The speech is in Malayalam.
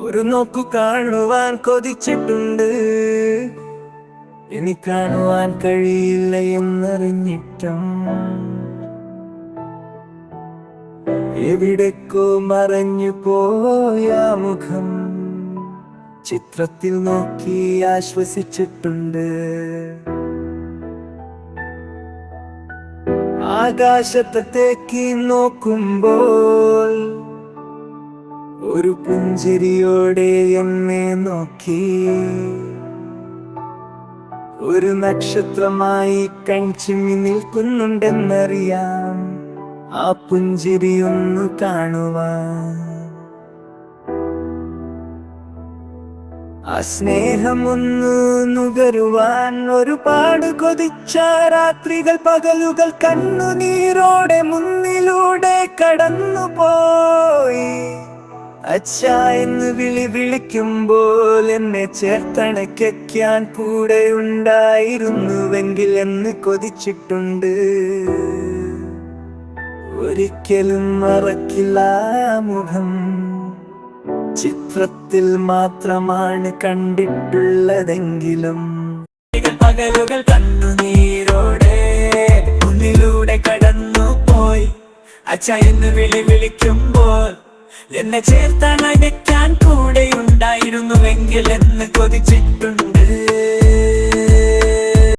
ഒരു നോക്കു കാണുവാൻ കൊതിച്ചിട്ടുണ്ട്. ഇനി കാണുവാൻ കഴിയില്ല എന്നറിഞ്ഞിട്ടും എവിടേക്കോ മറഞ്ഞു പോയ മുഖം ചിത്രത്തിൽ നോക്കി ആശ്വസിച്ചിട്ടുണ്ട്. ആകാശത്തേക്ക് നോക്കുമ്പോൾ ഒരു പുഞ്ചിരിയോടെ എന്നെ നോക്കി ഒരു നക്ഷത്രമായി കൺചിമ്മി നിൽക്കുന്നുണ്ടെന്നറിയാം. ആ പുഞ്ചിരിയൊന്നു കാണുവാൻ, ആ സ്നേഹമൊന്നു നുകരുവാൻ ഒരുപാട് കൊതിച്ച രാത്രികൾ പകലുകൾ കണ്ണുനീരോടെ മുന്നിലൂടെ കടന്നുപോയി. അച്ഛാ എന്ന് വിളിക്കുമ്പോൾ എന്നെ ചേർത്തണയ്ക്കാൻ കൂടെ ഉണ്ടായിരുന്നുവെങ്കിൽ എന്ന് കൊതിച്ചിട്ടുണ്ട്. ഒരിക്കലും മറക്കില്ല മുഖം, ചിത്രത്തിൽ മാത്രമാണ് കണ്ടിട്ടുള്ളതെങ്കിലും. പകലുകൾ കണ്ണുനീരോടെ മുന്നിലൂടെ കടന്നു പോയി. അച്ഛ എന്ന് വിളിക്കുമ്പോൾ എന്നെ ചേർത്തണയ്ക്കാൻ കൂടെ ഉണ്ടായിരുന്നുവെങ്കിൽ എന്ന് കൊതിച്ചിട്ടുണ്ട്.